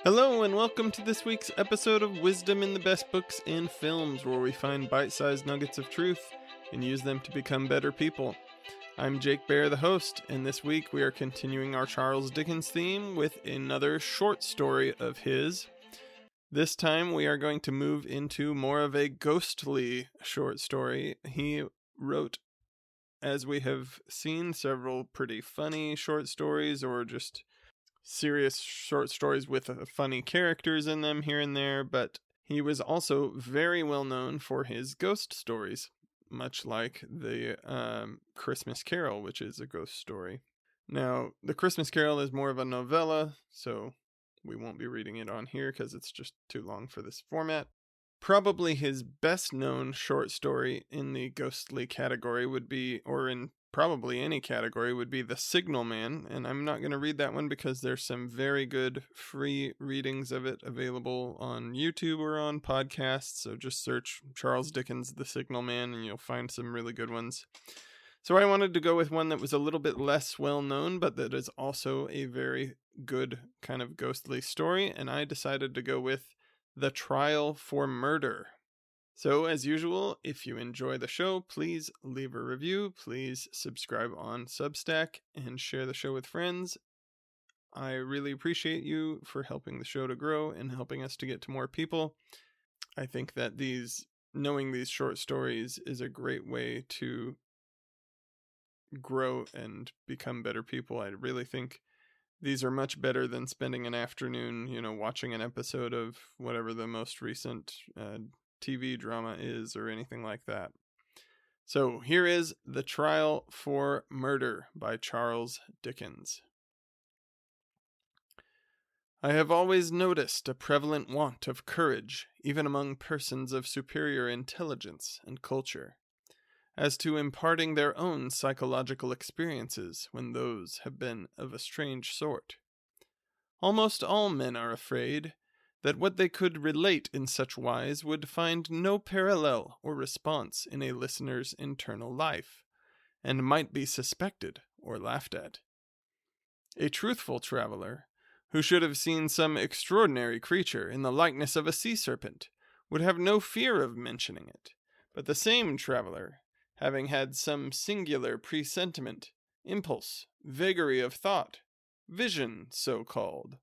Hello and welcome to this week's episode of Wisdom in the Best Books and Films, where we find bite-sized nuggets of truth and use them to become better people. I'm Jake Bear, the host, and this week we are continuing our Charles Dickens theme with another short story of his. This time we are going to move into more of a ghostly short story. He wrote, as we have seen, several pretty funny short stories or just serious short stories with funny characters in them here and there, but he was also very well known for his ghost stories, much like the Christmas Carol, which is a ghost story. Now, the Christmas Carol is more of a novella, so we won't be reading it on here because it's just too long for this format. Probably his best known short story in the ghostly category would be, or in probably any category, would be The Signal Man, and I'm not going to read that one because there's some very good free readings of it available on YouTube or on podcasts, so just search Charles Dickens' The Signal Man and you'll find some really good ones. So I wanted to go with one that was a little bit less well known, but that is also a very good kind of ghostly story, and I decided to go with The Trial for Murder. So, as usual, if you enjoy the show, please leave a review, please subscribe on Substack, and share the show with friends. I really appreciate you for helping the show to grow and helping us to get to more people. I think that knowing these short stories is a great way to grow and become better people. I really think these are much better than spending an afternoon, watching an episode of whatever the most recent TV drama is or anything like that. So here is The Trial for Murder by Charles Dickens. I have always noticed a prevalent want of courage, even among persons of superior intelligence and culture, as to imparting their own psychological experiences when those have been of a strange sort. Almost all men are afraid that what they could relate in such wise would find no parallel or response in a listener's internal life, and might be suspected or laughed at. A truthful traveler, who should have seen some extraordinary creature in the likeness of a sea serpent, would have no fear of mentioning it, but the same traveler, having had some singular presentiment, impulse, vagary of thought, vision so called,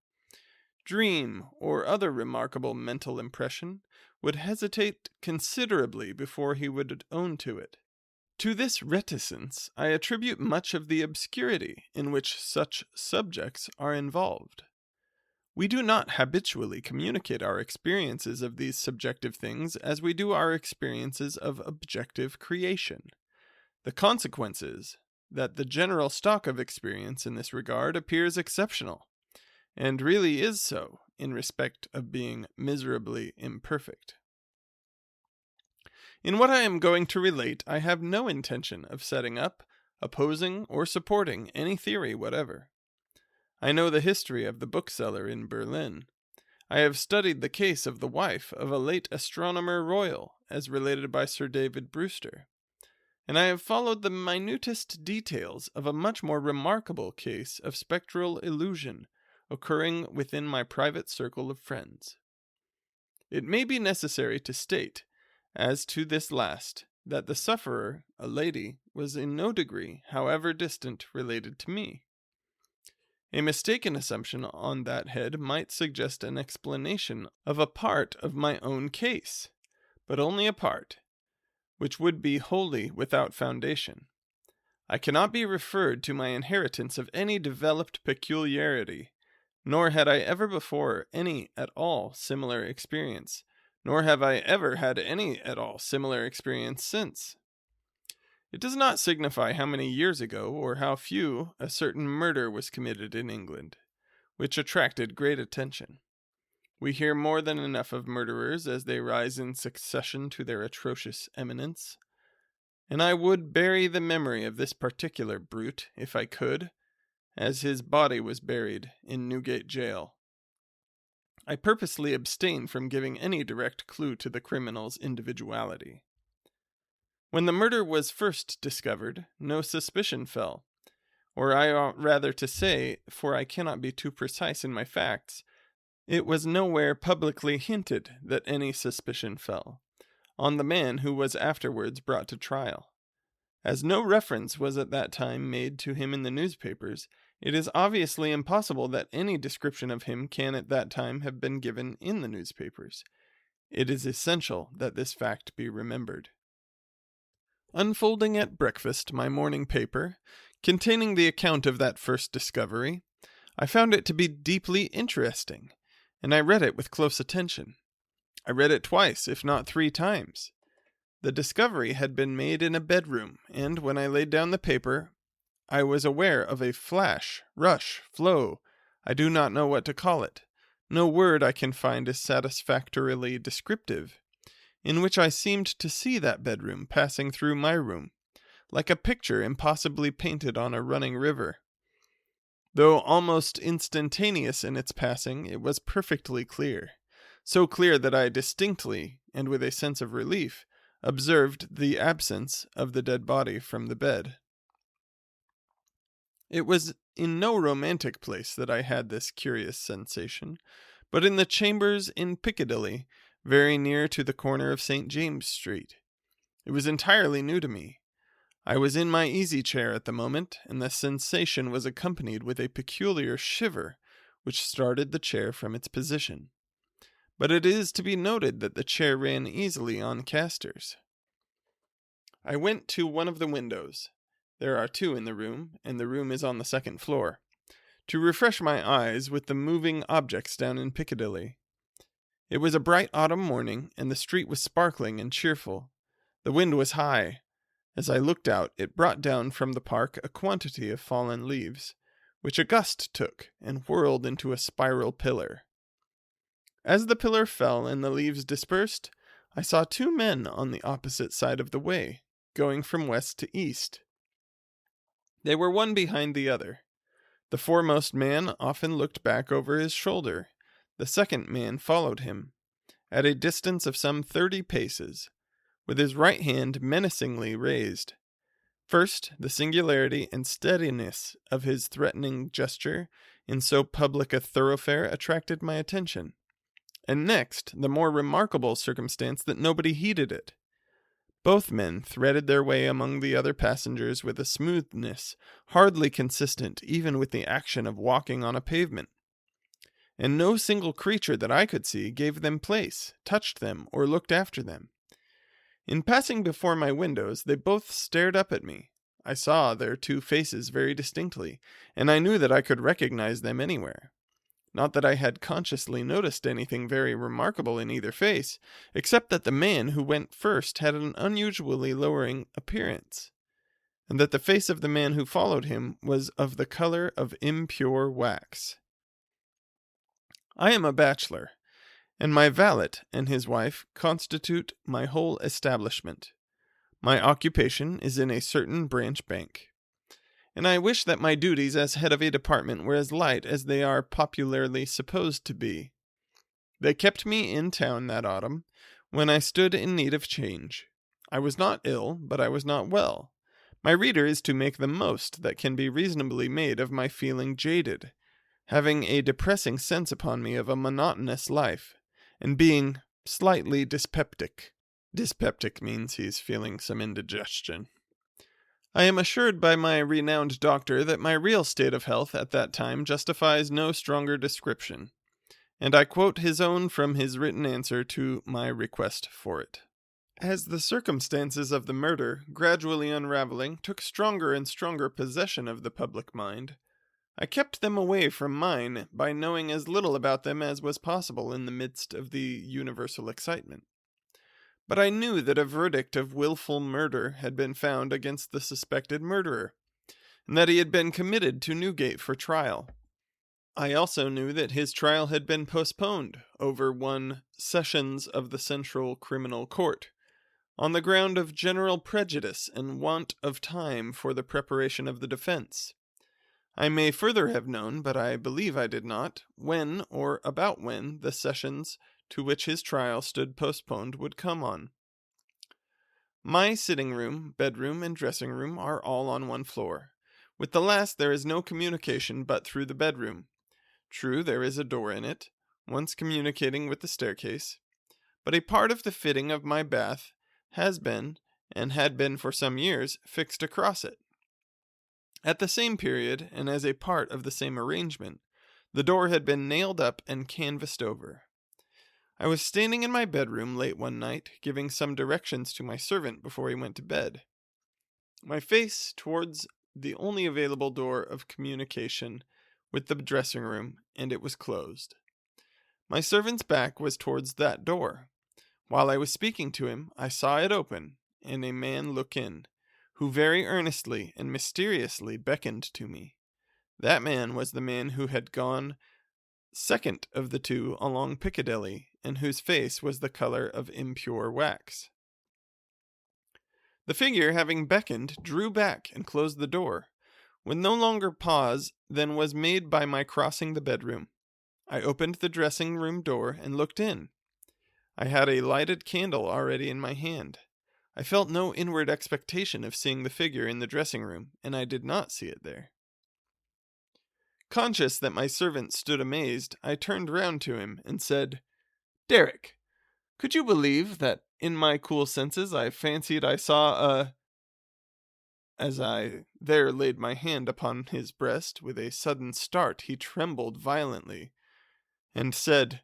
dream, or other remarkable mental impression, would hesitate considerably before he would own to it. To this reticence I attribute much of the obscurity in which such subjects are involved. We do not habitually communicate our experiences of these subjective things as we do our experiences of objective creation. The consequence is that the general stock of experience in this regard appears exceptional, and really is so in respect of being miserably imperfect. In what I am going to relate, I have no intention of setting up, opposing, or supporting any theory whatever. I know the history of the bookseller in Berlin. I have studied the case of the wife of a late astronomer royal, as related by Sir David Brewster, and I have followed the minutest details of a much more remarkable case of spectral illusion occurring within my private circle of friends. It may be necessary to state, as to this last, that the sufferer, a lady, was in no degree, however distant, related to me. A mistaken assumption on that head might suggest an explanation of a part of my own case, but only a part, which would be wholly without foundation. I cannot be referred to my inheritance of any developed peculiarity, nor had I ever before any at all similar experience, nor have I ever had any at all similar experience since. It does not signify how many years ago, or how few, a certain murder was committed in England, which attracted great attention. We hear more than enough of murderers as they rise in succession to their atrocious eminence, and I would bury the memory of this particular brute, if I could, as his body was buried in Newgate Jail. I purposely abstain from giving any direct clue to the criminal's individuality. When the murder was first discovered, no suspicion fell, or I ought rather to say, for I cannot be too precise in my facts, It was nowhere publicly hinted that any suspicion fell on the man who was afterwards brought to trial. As no reference was at that time made to him in the newspapers, it is obviously impossible that any description of him can at that time have been given in the newspapers. It is essential that this fact be remembered. Unfolding at breakfast my morning paper, containing the account of that first discovery, I found it to be deeply interesting, and I read it with close attention. I read it twice, if not 3 times. The discovery had been made in a bedroom, and when I laid down the paper, I was aware of a flash, rush, flow, I do not know what to call it. No word I can find is satisfactorily descriptive, in which I seemed to see that bedroom passing through my room, like a picture impossibly painted on a running river. Though almost instantaneous in its passing, it was perfectly clear, so clear that I distinctly, and with a sense of relief, observed the absence of the dead body from the bed. It was in no romantic place that I had this curious sensation, but in the chambers in Piccadilly, very near to the corner of St. James Street. It was entirely new to me. I was in my easy-chair at the moment, and the sensation was accompanied with a peculiar shiver, which started the chair from its position. But it is to be noted that the chair ran easily on casters. I went to one of the windows. There are 2 in the room, and the room is on the 2nd floor, to refresh my eyes with the moving objects down in Piccadilly. It was a bright autumn morning, and the street was sparkling and cheerful. The wind was high. As I looked out, it brought down from the park a quantity of fallen leaves, which a gust took and whirled into a spiral pillar. As the pillar fell and the leaves dispersed, I saw 2 men on the opposite side of the way, going from west to east. They were one behind the other. The foremost man often looked back over his shoulder. The second man followed him, at a distance of some 30 paces, with his right hand menacingly raised. First, the singularity and steadiness of his threatening gesture in so public a thoroughfare attracted my attention, and next, the more remarkable circumstance that nobody heeded it. Both men threaded their way among the other passengers with a smoothness hardly consistent even with the action of walking on a pavement. And no single creature that I could see gave them place, touched them, or looked after them. In passing before my windows, they both stared up at me. I saw their 2 faces very distinctly, and I knew that I could recognize them anywhere. Not that I had consciously noticed anything very remarkable in either face, except that the man who went first had an unusually lowering appearance, and that the face of the man who followed him was of the color of impure wax. I am a bachelor, and my valet and his wife constitute my whole establishment. My occupation is in a certain branch bank, and I wish that my duties as head of a department were as light as they are popularly supposed to be. They kept me in town that autumn, when I stood in need of change. I was not ill, but I was not well. My reader is to make the most that can be reasonably made of my feeling jaded, having a depressing sense upon me of a monotonous life, and being slightly dyspeptic. Dyspeptic means he's feeling some indigestion. I am assured by my renowned doctor that my real state of health at that time justifies no stronger description, and I quote his own from his written answer to my request for it. As the circumstances of the murder, gradually unraveling, took stronger and stronger possession of the public mind, I kept them away from mine by knowing as little about them as was possible in the midst of the universal excitement. But I knew that a verdict of willful murder had been found against the suspected murderer, and that he had been committed to Newgate for trial. I also knew that his trial had been postponed over one sessions of the Central Criminal Court, on the ground of general prejudice and want of time for the preparation of the defense. I may further have known, but I believe I did not, when or about when the sessions to which his trial stood postponed would come on. My sitting room, bedroom, and dressing room are all on one floor. With the last there is no communication but through the bedroom. True, there is a door in it, once communicating with the staircase, but a part of the fitting of my bath has been, and had been for some years, fixed across it. At the same period, and as a part of the same arrangement, the door had been nailed up and canvassed over. I was standing in my bedroom late one night, giving some directions to my servant before he went to bed, my face towards the only available door of communication with the dressing room, and it was closed. My servant's back was towards that door. While I was speaking to him, I saw it open, and a man look in, who very earnestly and mysteriously beckoned to me. That man was the man who had gone second of the two along Piccadilly, and whose face was the color of impure wax. The figure, having beckoned, drew back and closed the door, with no longer pause than was made by my crossing the bedroom. I opened the dressing-room door and looked in. I had a lighted candle already in my hand. I felt no inward expectation of seeing the figure in the dressing-room, and I did not see it there. Conscious that my servant stood amazed, I turned round to him and said, "Derek, could you believe that in my cool senses I fancied I saw a—" As I there laid my hand upon his breast, with a sudden start he trembled violently, and said,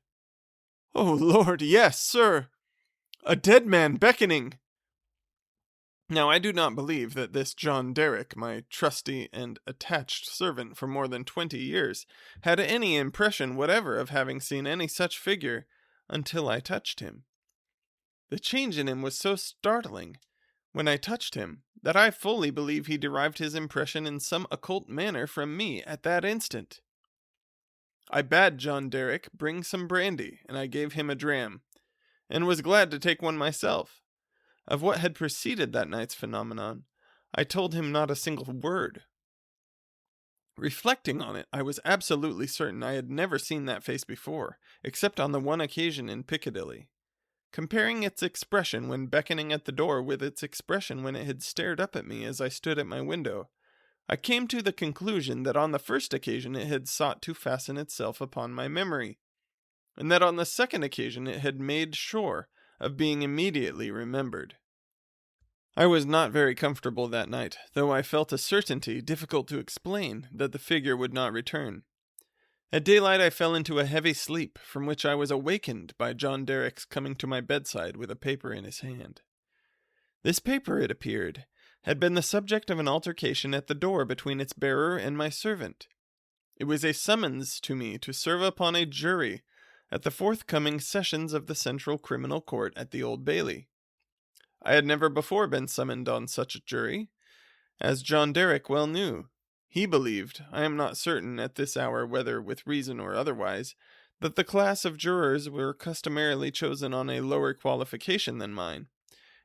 "Oh, Lord, yes, sir! A dead man beckoning!" Now, I do not believe that this John Derrick, my trusty and attached servant for more than 20 years, had any impression whatever of having seen any such figure until I touched him. The change in him was so startling when I touched him that I fully believe he derived his impression in some occult manner from me at that instant. I bade John Derrick bring some brandy, and I gave him a dram, and was glad to take one myself. Of what had preceded that night's phenomenon, I told him not a single word. Reflecting on it, I was absolutely certain I had never seen that face before, except on the one occasion in Piccadilly. Comparing its expression when beckoning at the door with its expression when it had stared up at me as I stood at my window, I came to the conclusion that on the first occasion it had sought to fasten itself upon my memory, and that on the second occasion it had made sure of being immediately remembered. I was not very comfortable that night, though I felt a certainty, difficult to explain, that the figure would not return. At daylight I fell into a heavy sleep, from which I was awakened by John Derrick's coming to my bedside with a paper in his hand. This paper, it appeared, had been the subject of an altercation at the door between its bearer and my servant. It was a summons to me to serve upon a jury at the forthcoming sessions of the Central Criminal Court at the Old Bailey. I had never before been summoned on such a jury, as John Derrick well knew. He believed, I am not certain at this hour whether with reason or otherwise, that the class of jurors were customarily chosen on a lower qualification than mine,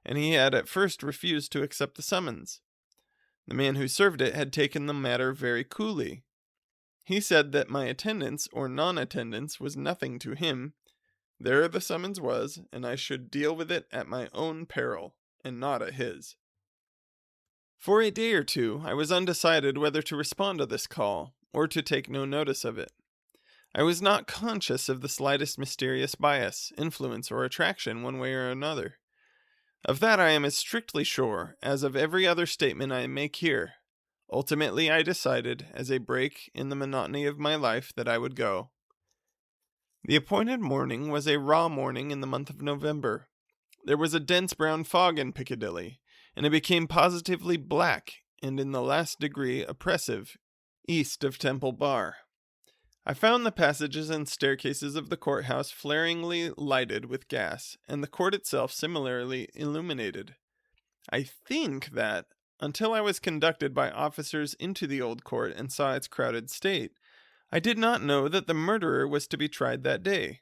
and he had at first refused to accept the summons. The man who served it had taken the matter very coolly. He said that my attendance or non-attendance was nothing to him. There the summons was, and I should deal with it at my own peril, and not at his. For a day or two, I was undecided whether to respond to this call, or to take no notice of it. I was not conscious of the slightest mysterious bias, influence, or attraction one way or another. Of that I am as strictly sure as of every other statement I make here. Ultimately, I decided, as a break in the monotony of my life, that I would go. The appointed morning was a raw morning in the month of November. There was a dense brown fog in Piccadilly, and it became positively black and in the last degree oppressive east of Temple Bar. I found the passages and staircases of the courthouse flaringly lighted with gas, and the court itself similarly illuminated. I think that, until I was conducted by officers into the old court and saw its crowded state, I did not know that the murderer was to be tried that day.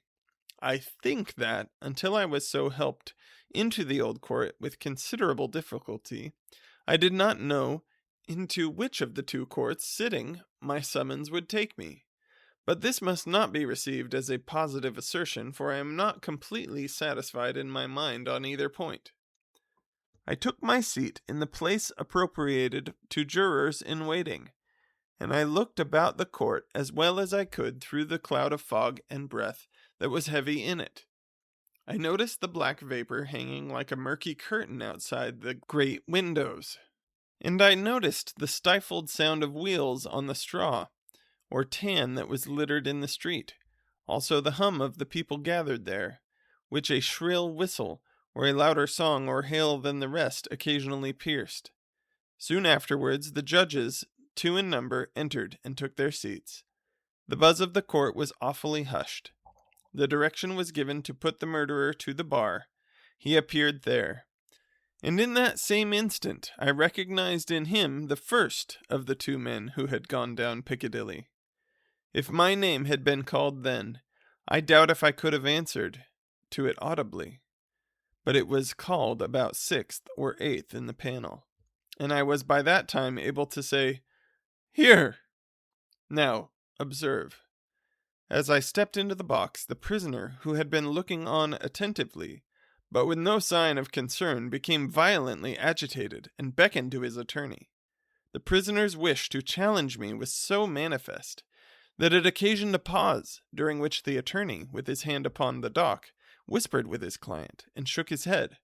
I think that, until I was so helped into the old court with considerable difficulty, I did not know into which of the two courts sitting my summons would take me. But this must not be received as a positive assertion, for I am not completely satisfied in my mind on either point. I took my seat in the place appropriated to jurors in waiting, and I looked about the court as well as I could through the cloud of fog and breath that was heavy in it. I noticed the black vapor hanging like a murky curtain outside the great windows, and I noticed the stifled sound of wheels on the straw, or tan that was littered in the street, also the hum of the people gathered there, which a shrill whistle, or a louder song or hail than the rest, occasionally pierced. Soon afterwards, the judges, 2 in number, entered and took their seats. The buzz of the court was awfully hushed. The direction was given to put the murderer to the bar. He appeared there. And in that same instant, I recognized in him the first of the 2 men who had gone down Piccadilly. If my name had been called then, I doubt if I could have answered to it audibly. But it was called about 6th or 8th in the panel, and I was by that time able to say, "Here!" Now, observe. As I stepped into the box, the prisoner, who had been looking on attentively, but with no sign of concern, became violently agitated and beckoned to his attorney. The prisoner's wish to challenge me was so manifest that it occasioned a pause, during which the attorney, with his hand upon the dock, whispered with his client and shook his head.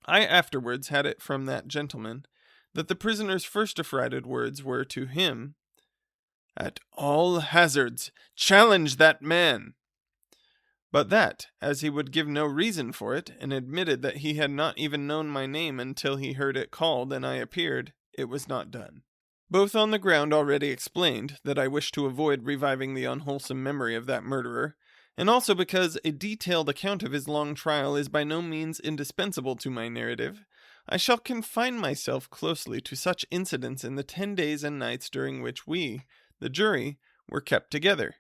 I afterwards had it from that gentleman that the prisoner's first affrighted words were to him, "At all hazards, challenge that man!" But that, as he would give no reason for it, and admitted that he had not even known my name until he heard it called and I appeared, it was not done. Both on the ground already explained, that I wish to avoid reviving the unwholesome memory of that murderer, and also because a detailed account of his long trial is by no means indispensable to my narrative, I shall confine myself closely to such incidents in the 10 days and nights during which we, the jury, were kept together,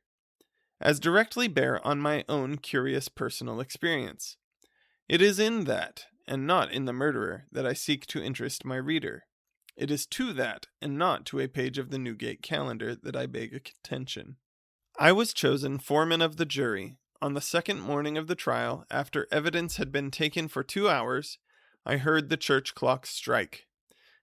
as directly bear on my own curious personal experience. It is in that, and not in the murderer, that I seek to interest my reader. It is to that, and not to a page of the Newgate Calendar, that I beg attention. I was chosen foreman of the jury. On the 2nd morning of the trial, after evidence had been taken for 2 hours, I heard the church clock strike.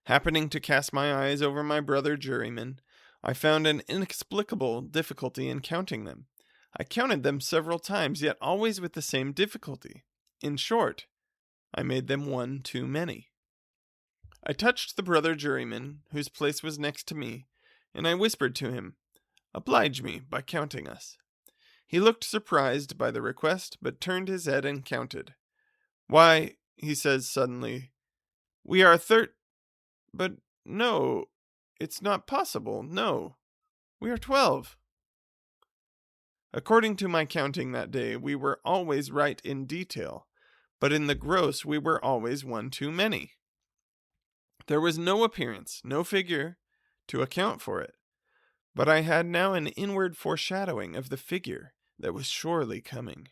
Happening to cast my eyes over my brother jurymen, I found an inexplicable difficulty in counting them. I counted them several times, yet always with the same difficulty. In short, I made them 1 too many. I touched the brother juryman, whose place was next to me, and I whispered to him, "Oblige me by counting us." He looked surprised by the request, but turned his head and counted. "Why," he says suddenly, "we are but no, it's not possible, no, we are 12. According to my counting that day, we were always right in detail, but in the gross we were always 1 too many. There was no appearance, no figure, to account for it, but I had now an inward foreshadowing of the figure that was surely coming.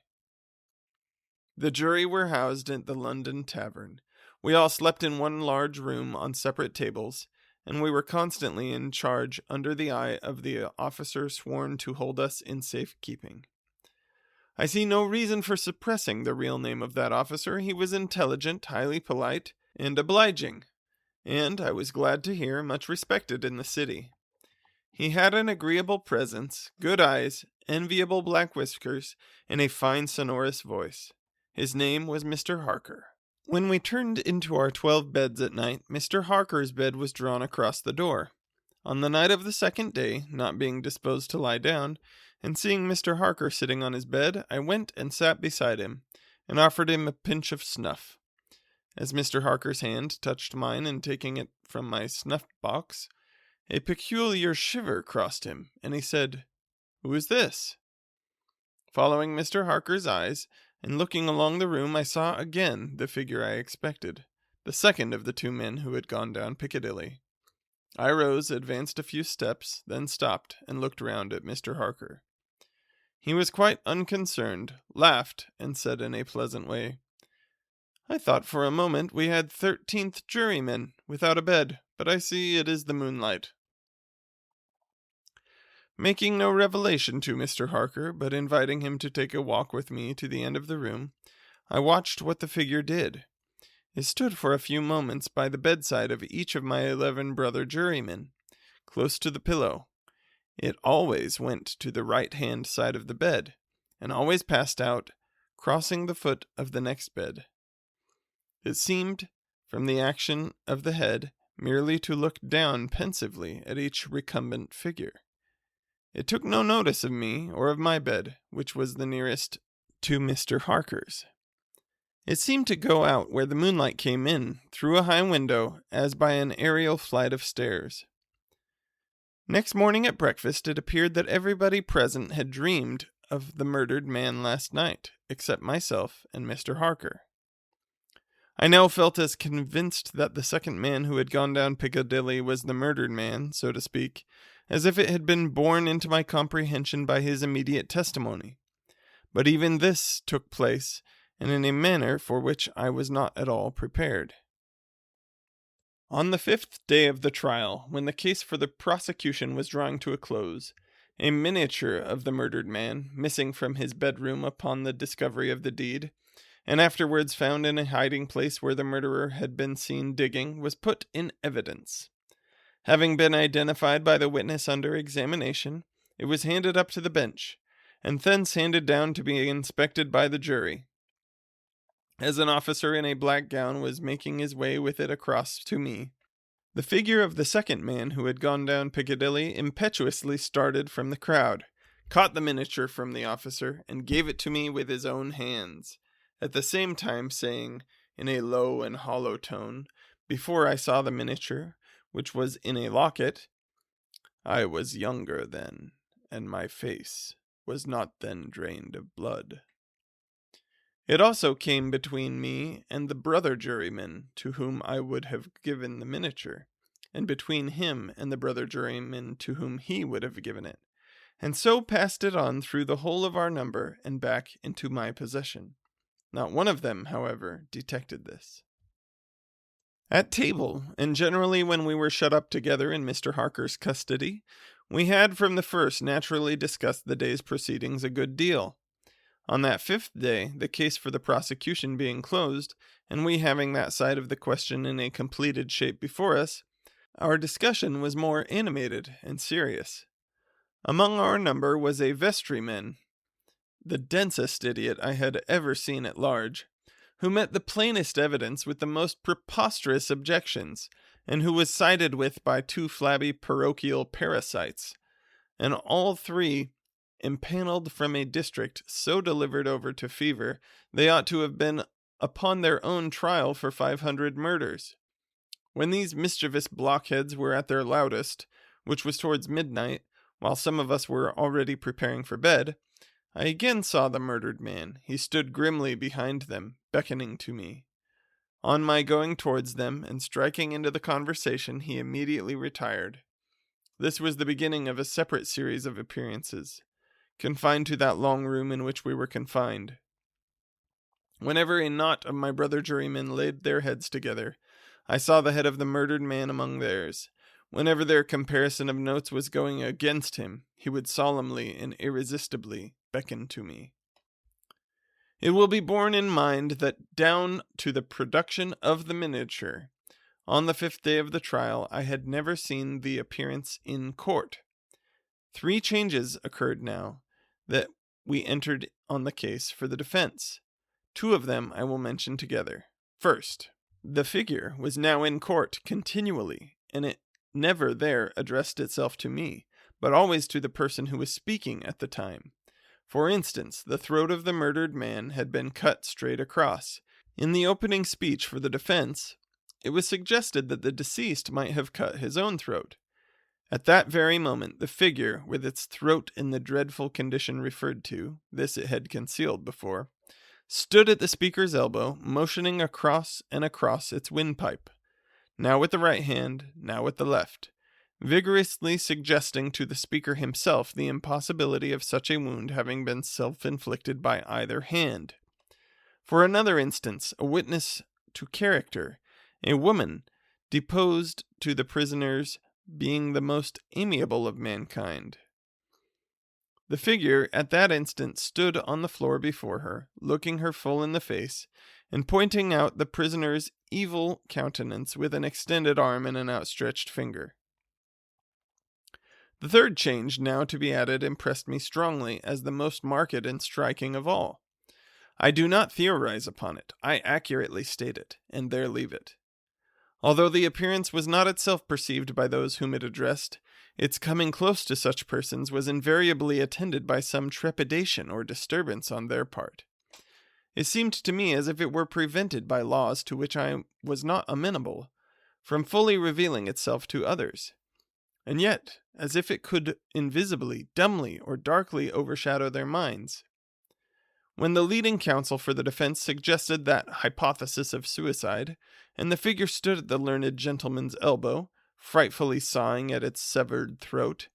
The jury were housed at the London Tavern. We all slept in one large room on separate tables, and we were constantly in charge under the eye of the officer sworn to hold us in safe keeping. I see no reason for suppressing the real name of that officer. He was intelligent, highly polite, and obliging, and, I was glad to hear, much respected in the city. He had an agreeable presence, good eyes, enviable black whiskers, and a fine sonorous voice. His name was Mr. Harker. When we turned into our 12 beds at night, Mr. Harker's bed was drawn across the door. On the night of the 2nd day, not being disposed to lie down, and seeing Mr. Harker sitting on his bed, I went and sat beside him, and offered him a pinch of snuff. As Mr. Harker's hand touched mine in taking it from my snuff-box, a peculiar shiver crossed him, and he said, "Who is this?" Following Mr. Harker's eyes, and looking along the room, I saw again the figure I expected, the second of the 2 men who had gone down Piccadilly. I rose, advanced a few steps, then stopped, and looked round at Mr. Harker. He was quite unconcerned, laughed, and said in a pleasant way, "I thought for a moment we had 13th jurymen without a bed, but I see it is the moonlight." Making no revelation to Mr. Harker, but inviting him to take a walk with me to the end of the room, I watched what the figure did. It stood for a few moments by the bedside of each of my 11 brother jurymen, close to the pillow. It always went to the right-hand side of the bed, and always passed out, crossing the foot of the next bed. It seemed, from the action of the head, merely to look down pensively at each recumbent figure. It took no notice of me or of my bed, which was the nearest to Mr. Harker's. It seemed to go out where the moonlight came in, through a high window, as by an aerial flight of stairs. Next morning at breakfast, it appeared that everybody present had dreamed of the murdered man last night, except myself and Mr. Harker. I now felt as convinced that the second man who had gone down Piccadilly was the murdered man, so to speak, as if it had been borne into my comprehension by his immediate testimony. But even this took place, and in a manner for which I was not at all prepared. On the 5th day of the trial, when the case for the prosecution was drawing to a close, a miniature of the murdered man, missing from his bedroom upon the discovery of the deed, and afterwards found in a hiding place where the murderer had been seen digging, was put in evidence. Having been identified by the witness under examination, it was handed up to the bench, and thence handed down to be inspected by the jury. As an officer in a black gown was making his way with it across to me, the figure of the second man who had gone down Piccadilly impetuously started from the crowd, caught the miniature from the officer, and gave it to me with his own hands, at the same time saying, in a low and hollow tone, before I saw the miniature, which was in a locket, "I was younger then, and my face was not then drained of blood." It also came between me and the brother juryman to whom I would have given the miniature, and between him and the brother juryman to whom he would have given it, and so passed it on through the whole of our number and back into my possession. Not one of them, however, detected this. At table, and generally when we were shut up together in Mr. Harker's custody, we had from the first naturally discussed the day's proceedings a good deal. On that 5th day, the case for the prosecution being closed, and we having that side of the question in a completed shape before us, our discussion was more animated and serious. Among our number was a vestryman, the densest idiot I had ever seen at large, who met the plainest evidence with the most preposterous objections, and who was sided with by 2 flabby parochial parasites, and all 3 impaneled from a district so delivered over to fever they ought to have been upon their own trial for 500 murders. When these mischievous blockheads were at their loudest, which was towards midnight, while some of us were already preparing for bed, I again saw the murdered man. He stood grimly behind them, beckoning to me. On my going towards them and striking into the conversation, he immediately retired. This was the beginning of a separate series of appearances, confined to that long room in which we were confined. Whenever a knot of my brother jurymen laid their heads together, I saw the head of the murdered man among theirs. Whenever their comparison of notes was going against him, he would solemnly and irresistibly beckon to me. It will be borne in mind that down to the production of the miniature, on the 5th day of the trial, I had never seen the appearance in court. 3 changes occurred now that we entered on the case for the defense. 2 of them I will mention together. First, the figure was now in court continually, and it never there addressed itself to me, but always to the person who was speaking at the time. For instance, the throat of the murdered man had been cut straight across. In the opening speech for the defense, it was suggested that the deceased might have cut his own throat. At that very moment, the figure, with its throat in the dreadful condition referred to, this it had concealed before, stood at the speaker's elbow, motioning across and across its windpipe, now with the right hand, now with the left, vigorously suggesting to the speaker himself the impossibility of such a wound having been self-inflicted by either hand. For another instance, a witness to character, a woman, deposed to the prisoner's being the most amiable of mankind. The figure at that instant stood on the floor before her, looking her full in the face, and pointing out the prisoner's evil countenance with an extended arm and an outstretched finger. The third change now to be added impressed me strongly as the most marked and striking of all. I do not theorize upon it, I accurately state it, and there leave it. Although the appearance was not itself perceived by those whom it addressed, its coming close to such persons was invariably attended by some trepidation or disturbance on their part. It seemed to me as if it were prevented by laws to which I was not amenable, from fully revealing itself to others, and yet as if it could invisibly, dumbly, or darkly overshadow their minds. When the leading counsel for the defense suggested that hypothesis of suicide, and the figure stood at the learned gentleman's elbow, frightfully sawing at its severed throat,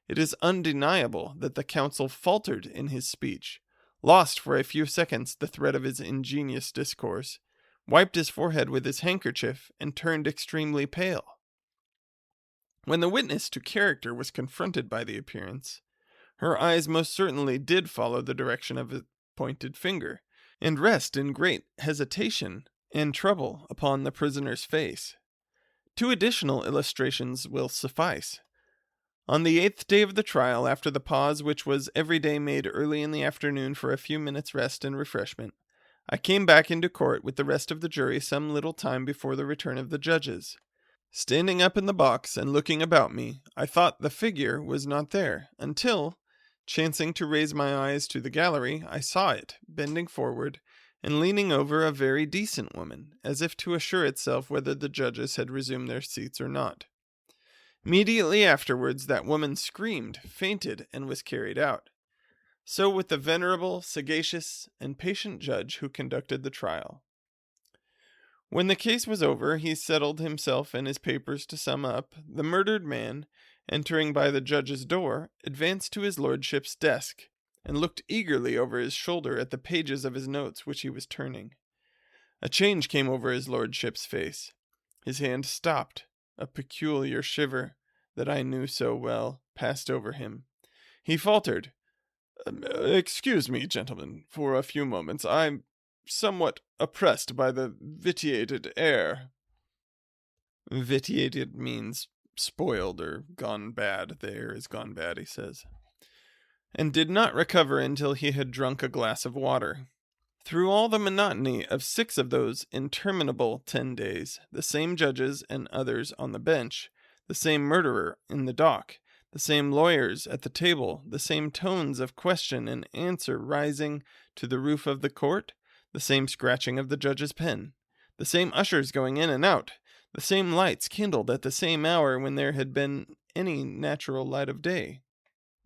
it is undeniable that the counsel faltered in his speech, lost for a few seconds the thread of his ingenious discourse, wiped his forehead with his handkerchief, and turned extremely pale. When the witness to character was confronted by the appearance, her eyes most certainly did follow the direction of the pointed finger, and rest in great hesitation and trouble upon the prisoner's face. 2 additional illustrations will suffice. On the 8th day of the trial, after the pause which was every day made early in the afternoon for a few minutes' rest and refreshment, I came back into court with the rest of the jury some little time before the return of the judges. Standing up in the box and looking about me, I thought the figure was not there, until, chancing to raise my eyes to the gallery, I saw it, bending forward, and leaning over a very decent woman, as if to assure itself whether the judges had resumed their seats or not. Immediately afterwards that woman screamed, fainted, and was carried out. So with the venerable, sagacious, and patient judge who conducted the trial. When the case was over, he settled himself and his papers to sum up. The murdered man, entering by the judge's door, advanced to his lordship's desk, and looked eagerly over his shoulder at the pages of his notes which he was turning. A change came over his lordship's face. His hand stopped. A peculiar shiver, that I knew so well, passed over him. He faltered, "Excuse me, gentlemen, for a few moments. I'm somewhat oppressed by the vitiated air." Vitiated means spoiled or gone bad. The air is gone bad, he says. And did not recover until he had drunk a glass of water. Through all the monotony of 6 of those interminable 10 days, the same judges and others on the bench, the same murderer in the dock, the same lawyers at the table, the same tones of question and answer rising to the roof of the court, the same scratching of the judge's pen, the same ushers going in and out, the same lights kindled at the same hour when there had been any natural light of day,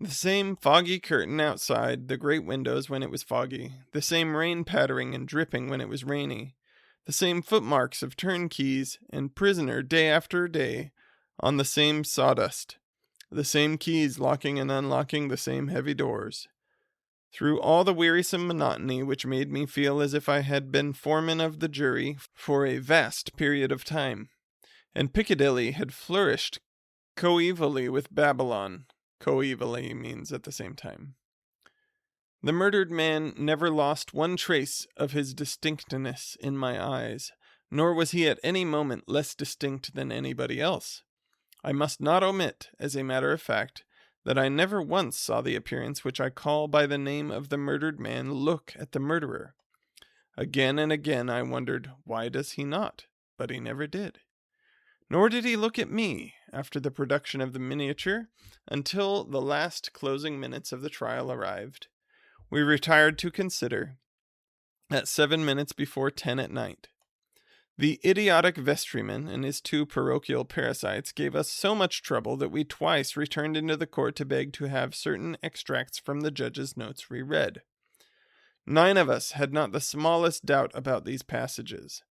the same foggy curtain outside the great windows when it was foggy, the same rain pattering and dripping when it was rainy, the same footmarks of turnkeys and prisoner day after day on the same sawdust, the same keys locking and unlocking the same heavy doors. Through all the wearisome monotony which made me feel as if I had been foreman of the jury for a vast period of time, and Piccadilly had flourished coevally with Babylon. Coevally means at the same time. The murdered man never lost one trace of his distinctness in my eyes, nor was he at any moment less distinct than anybody else. I must not omit, as a matter of fact, that I never once saw the appearance which I call by the name of the murdered man look at the murderer. Again and again I wondered, why does he not? But he never did. Nor did he look at me, after the production of the miniature, until the last closing minutes of the trial arrived. We retired to consider, at 7 minutes before 10 at night. The idiotic vestryman and his 2 parochial parasites gave us so much trouble that we twice returned into the court to beg to have certain extracts from the judge's notes reread. 9 of us had not the smallest doubt about these passages.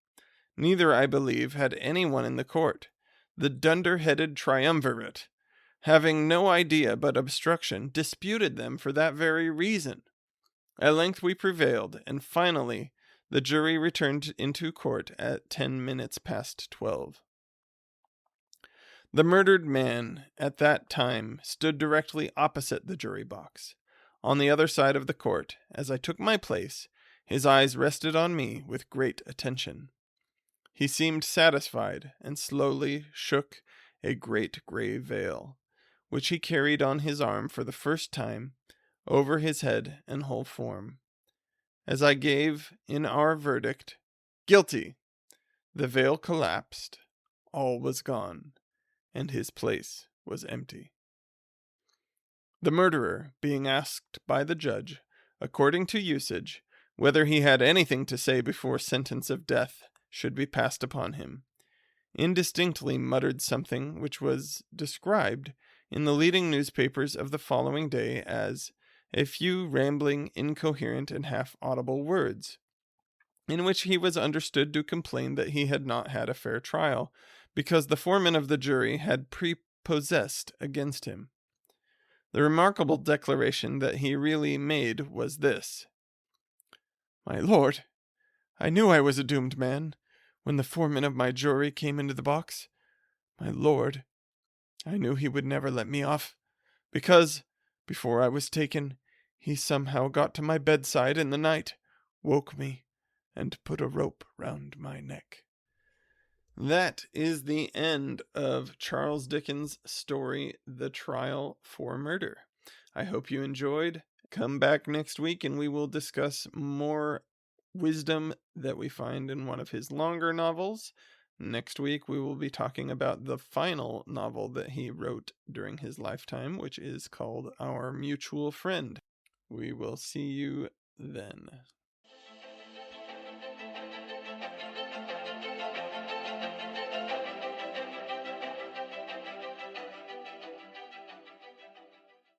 Neither, I believe, had any one in the court. The dunder-headed triumvirate, having no idea but obstruction, disputed them for that very reason. At length we prevailed, and finally the jury returned into court at 10 minutes past 12. The murdered man at that time stood directly opposite the jury box. On the other side of the court, as I took my place, his eyes rested on me with great attention. He seemed satisfied, and slowly shook a great gray veil, which he carried on his arm for the first time, over his head and whole form. As I gave in our verdict, "Guilty," the veil collapsed, all was gone, and his place was empty. The murderer, being asked by the judge, according to usage, whether he had anything to say before sentence of death should be passed upon him, indistinctly muttered something which was described in the leading newspapers of the following day as a few rambling, incoherent, and half-audible words, in which he was understood to complain that he had not had a fair trial, because the foreman of the jury had prepossessed against him. The remarkable declaration that he really made was this: "My lord, I knew I was a doomed man when the foreman of my jury came into the box. My lord, I knew he would never let me off, because, before I was taken, he somehow got to my bedside in the night, woke me, and put a rope round my neck." That is the end of Charles Dickens' story, The Trial for Murder. I hope you enjoyed. Come back next week and we will discuss more wisdom that we find in one of his longer novels. Next week we will be talking about the final novel that he wrote during his lifetime, which is called Our Mutual Friend. We will see you then.